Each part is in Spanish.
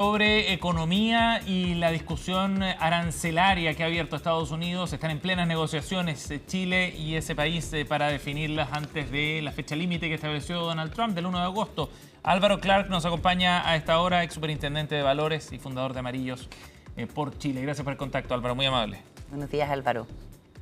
Sobre economía y la discusión arancelaria que ha abierto Estados Unidos. Están en plenas negociaciones Chile y ese país para definirlas antes de la fecha límite que estableció Donald Trump del 1 de agosto. Álvaro Clark nos acompaña a esta hora, ex superintendente de Valores y fundador de Amarillos por Chile. Gracias por el contacto, Álvaro, muy amable. Buenos días, Álvaro.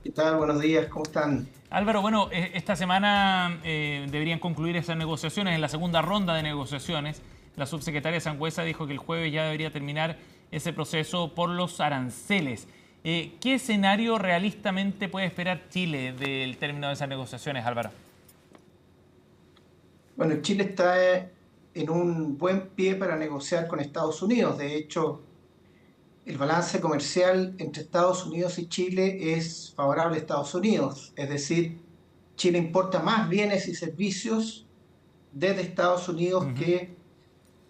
¿Qué tal? Buenos días, ¿cómo están? Álvaro, bueno, esta semana deberían concluir esas negociaciones, en la segunda ronda de negociaciones. La subsecretaria Sangüesa dijo que el jueves ya debería terminar ese proceso por los aranceles. ¿Qué escenario realistamente puede esperar Chile del término de esas negociaciones, Álvaro? Bueno, Chile está en un buen pie para negociar con Estados Unidos. De hecho, el balance comercial entre Estados Unidos y Chile es favorable a Estados Unidos. Es decir, Chile importa más bienes y servicios desde Estados Unidos que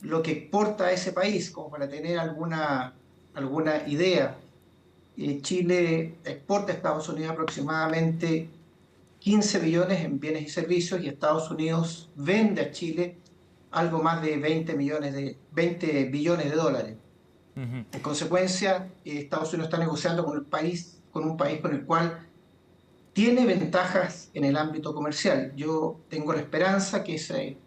lo que exporta a ese país, como para tener alguna idea. Chile exporta a Estados Unidos aproximadamente 15 billones en bienes y servicios y Estados Unidos vende a Chile algo más de 20 billones de dólares. En consecuencia, Estados Unidos está negociando con un país con el cual tiene ventajas en el ámbito comercial. Yo tengo la esperanza que ese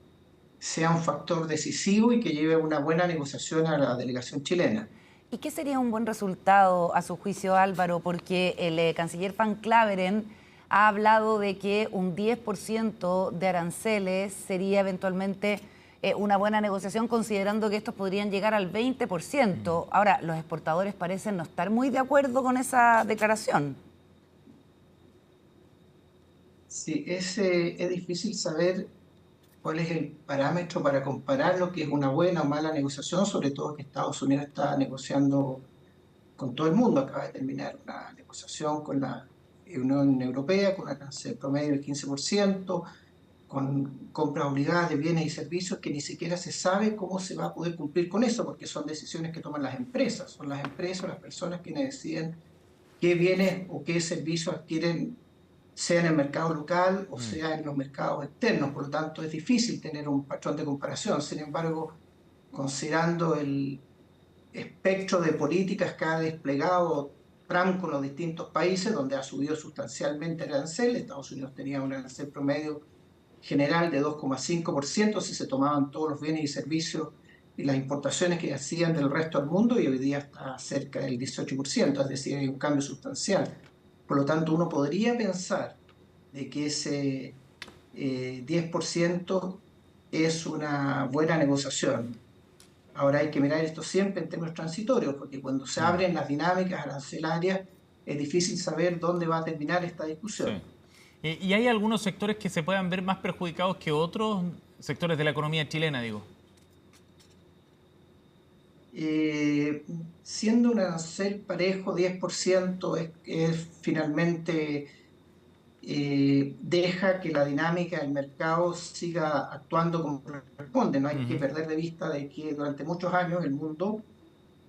sea un factor decisivo y que lleve a una buena negociación a la delegación chilena. ¿Y qué sería un buen resultado, a su juicio, Álvaro? Porque el canciller Van Claveren ha hablado de que un 10% de aranceles sería eventualmente una buena negociación, considerando que estos podrían llegar al 20%. Ahora, los exportadores parecen no estar muy de acuerdo con esa declaración. Sí, es difícil saber cuál es el parámetro para comparar lo que es una buena o mala negociación, sobre todo que Estados Unidos está negociando con todo el mundo. Acaba de terminar una negociación con la Unión Europea, con un arancel promedio del 15%, con compras obligadas de bienes y servicios que ni siquiera se sabe cómo se va a poder cumplir con eso, porque son decisiones que toman las empresas. Son las empresas o las personas quienes deciden qué bienes o qué servicios adquieren, sea en el mercado local o sea en los mercados externos. Por lo tanto, es difícil tener un patrón de comparación. Sin embargo, considerando el espectro de políticas que ha desplegado Trump con los distintos países, donde ha subido sustancialmente el arancel, Estados Unidos tenía un arancel promedio general de 2,5% si se tomaban todos los bienes y servicios y las importaciones que hacían del resto del mundo, y hoy día está cerca del 18%, es decir, hay un cambio sustancial. Por lo tanto, uno podría pensar de que ese 10% es una buena negociación. Ahora hay que mirar esto siempre en términos transitorios, porque cuando se abren las dinámicas arancelarias es difícil saber dónde va a terminar esta discusión. Sí. ¿Y hay algunos sectores que se puedan ver más perjudicados que otros? Sectores de la economía chilena, digo. Siendo un arancel parejo, 10% finalmente deja que la dinámica del mercado siga actuando como corresponde. No hay que perder de vista de que durante muchos años el mundo,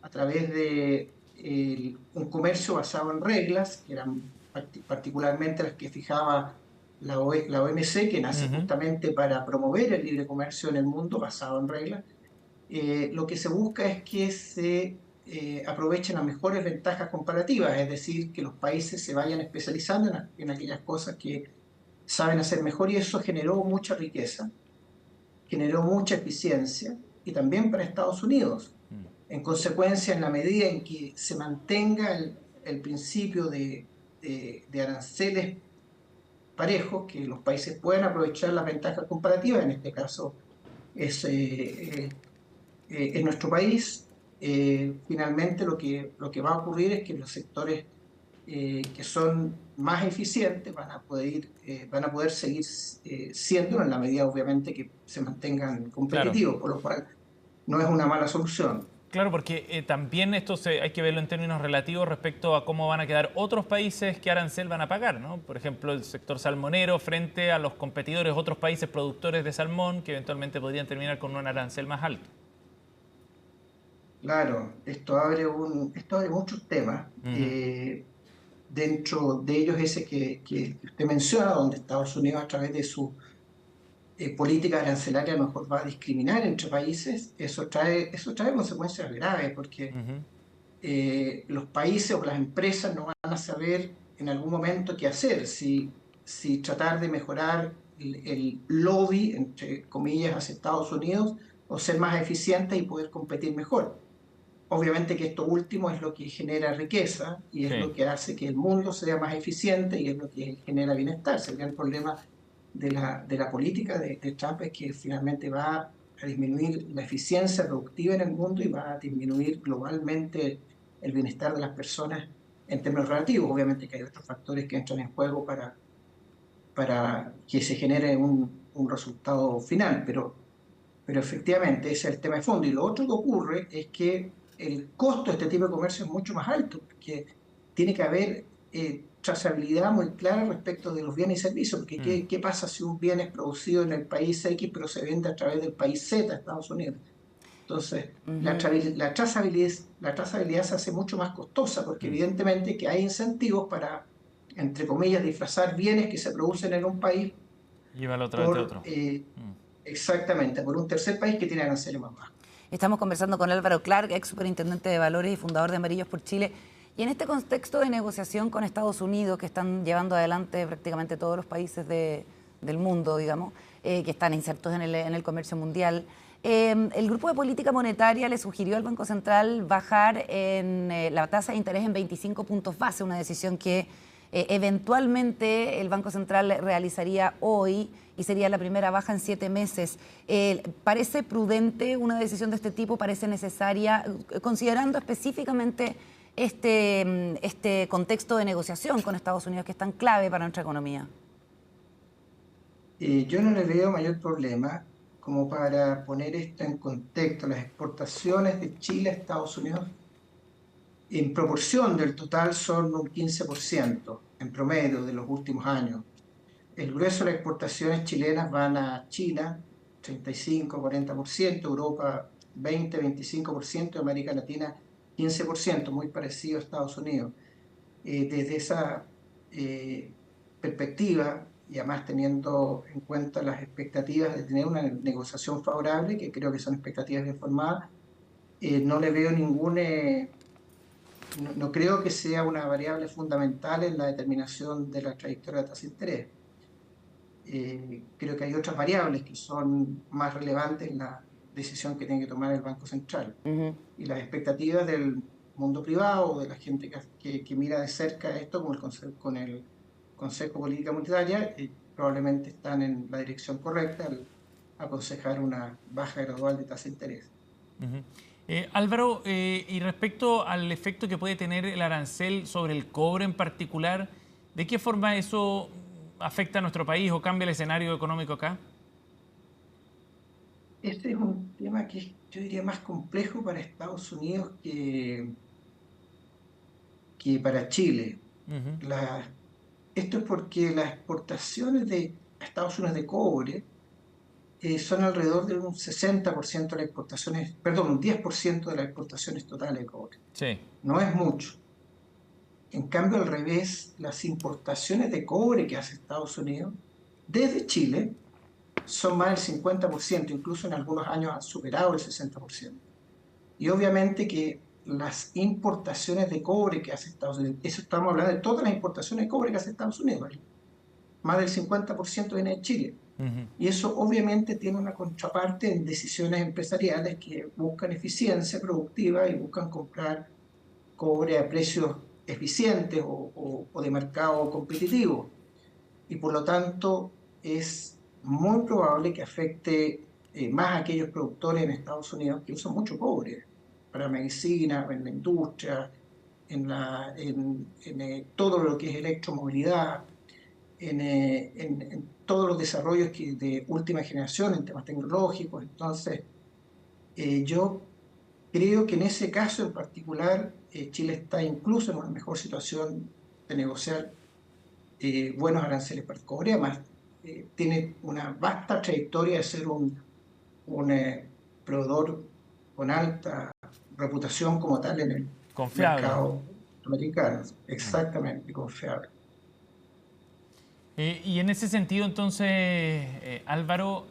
a través de un comercio basado en reglas, que eran particularmente las que fijaba la OMC, que nace justamente para promover el libre comercio en el mundo basado en reglas, lo que se busca es que se aprovechen las mejores ventajas comparativas, es decir, que los países se vayan especializando en aquellas cosas que saben hacer mejor, y eso generó mucha riqueza, generó mucha eficiencia, y también para Estados Unidos. En consecuencia, en la medida en que se mantenga el principio de aranceles parejos, que los países puedan aprovechar las ventajas comparativas, en este caso es en nuestro país, finalmente lo que va a ocurrir es que los sectores que son más eficientes van a poder seguir siendo, en la medida obviamente que se mantengan Claro. competitivos, por lo cual no es una mala solución. Claro, porque también esto hay que verlo en términos relativos respecto a cómo van a quedar otros países que arancel van a pagar, ¿no? Por ejemplo, el sector salmonero frente a los competidores, otros países productores de salmón que eventualmente podrían terminar con un arancel más alto. Claro, esto abre muchos temas. Dentro de ellos ese que usted menciona, donde Estados Unidos, a través de su política arancelaria a lo mejor va a discriminar entre países, eso trae consecuencias graves, porque Ujú. los países o las empresas no van a saber en algún momento qué hacer, si tratar de mejorar el lobby, entre comillas, hacia Estados Unidos, o ser más eficientes y poder competir mejor. Obviamente que esto último es lo que genera riqueza y es lo Sí. que hace que el mundo sea más eficiente y es lo que genera bienestar. Sería el problema de la política de Trump, es que finalmente va a disminuir la eficiencia productiva en el mundo y va a disminuir globalmente el bienestar de las personas en términos relativos. Obviamente que hay otros factores que entran en juego para que se genere un resultado final, pero efectivamente ese es el tema de fondo. Y lo otro que ocurre es que el costo de este tipo de comercio es mucho más alto, porque tiene que haber trazabilidad muy clara respecto de los bienes y servicios, porque Mm. ¿qué pasa si un bien es producido en el país X pero se vende a través del país Z, Estados Unidos? Entonces, Ujú. la trazabilidad se hace mucho más costosa, porque Mm. evidentemente que hay incentivos para, entre comillas, disfrazar bienes que se producen en un país Llévalo a través de por, otro. Mm. exactamente, por un tercer país que tiene aranceles más bajos. Estamos conversando con Álvaro Clark, ex superintendente de Valores y fundador de Amarillos por Chile. Y en este contexto de negociación con Estados Unidos, que están llevando adelante prácticamente todos los países del mundo, digamos, que están insertos en el comercio mundial, el Grupo de Política Monetaria le sugirió al Banco Central bajar la tasa de interés en 25 puntos base, una decisión que eventualmente el Banco Central realizaría hoy y sería la primera baja en 7 meses. ¿Parece prudente una decisión de este tipo? ¿Parece necesaria, considerando específicamente este contexto de negociación con Estados Unidos que es tan clave para nuestra economía? Yo no le veo mayor problema. Como para poner esto en contexto, las exportaciones de Chile a Estados Unidos en proporción del total son un 15% en promedio de los últimos años. El grueso de las exportaciones chilenas van a China, 35-40%, Europa 20-25%, América Latina 15%, muy parecido a Estados Unidos. Desde esa eh, perspectiva, y además teniendo en cuenta las expectativas de tener una negociación favorable, que creo que son expectativas bien formadas, no le veo no creo que sea una variable fundamental en la determinación de la trayectoria de tasa de interés. Creo que hay otras variables que son más relevantes en la decisión que tiene que tomar el Banco Central. Ujú. Y las expectativas del mundo privado, de la gente que mira de cerca esto con el Consejo de Política Monetaria, probablemente están en la dirección correcta al aconsejar una baja gradual de tasa de interés. Ujú. Álvaro, y respecto al efecto que puede tener el arancel sobre el cobre en particular, ¿de qué forma eso afecta a nuestro país o cambia el escenario económico acá? Este es un tema que yo diría más complejo para Estados Unidos que para Chile. Ujú. La- Esto es porque las exportaciones de Estados Unidos de cobre son alrededor de un 60% de las exportaciones, perdón, un 10% de las exportaciones totales de cobre. Sí. No es mucho. En cambio, al revés, las importaciones de cobre que hace Estados Unidos desde Chile son más del 50%, incluso en algunos años han superado el 60%. Y obviamente que las importaciones de cobre que hace Estados Unidos, eso estamos hablando de todas las importaciones de cobre que hace Estados Unidos, ¿vale? Más del 50% viene de Chile. Ujú. Y eso obviamente tiene una contraparte en decisiones empresariales que buscan eficiencia productiva y buscan comprar cobre a precios eficientes o de mercado competitivo. Y por lo tanto es muy probable que afecte más a aquellos productores en Estados Unidos que usan mucho cobre para medicina, en la industria, en todo lo que es electromovilidad, en todos los desarrollos de última generación en temas tecnológicos. Entonces, yo creo que en ese caso en particular, Chile está incluso en una mejor situación de negociar buenos aranceles para el cobre. Además, tiene una vasta trayectoria de ser un proveedor con alta reputación como tal en el Confiable. mercado americano, exactamente confiable. Y en ese sentido, entonces, Álvaro,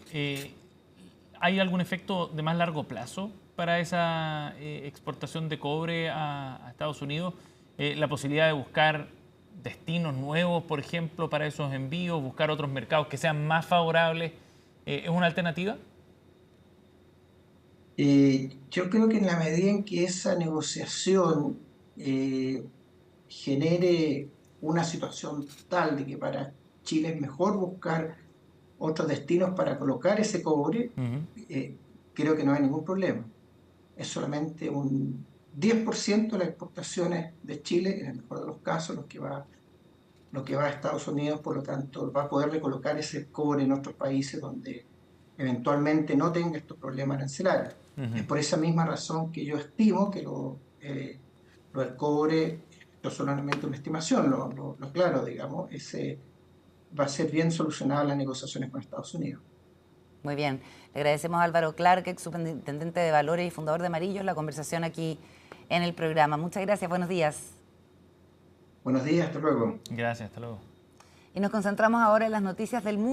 ¿hay algún efecto de más largo plazo para esa exportación de cobre a Estados Unidos? La posibilidad de buscar destinos nuevos, por ejemplo, para esos envíos, buscar otros mercados que sean más favorables, ¿es una alternativa? Yo creo que en la medida en que esa negociación genere una situación tal de que para Chile es mejor buscar otros destinos para colocar ese cobre, Ujú. creo que no hay ningún problema. Es solamente un 10% de las exportaciones de Chile, en el mejor de los casos, lo que va a Estados Unidos, por lo tanto, va a poder recolocar ese cobre en otros países donde eventualmente no tenga estos problemas arancelarios. Es Ujú. por esa misma razón que yo estimo que lo del cobre, esto es solamente una estimación, lo claro, digamos, ese va a ser bien solucionado en las negociaciones con Estados Unidos. Muy bien. Le agradecemos a Álvaro Clark, ex superintendente de Valores y fundador de Amarillos, la conversación aquí en el programa. Muchas gracias, buenos días. Buenos días, hasta luego. Gracias, hasta luego. Y nos concentramos ahora en las noticias del mundo.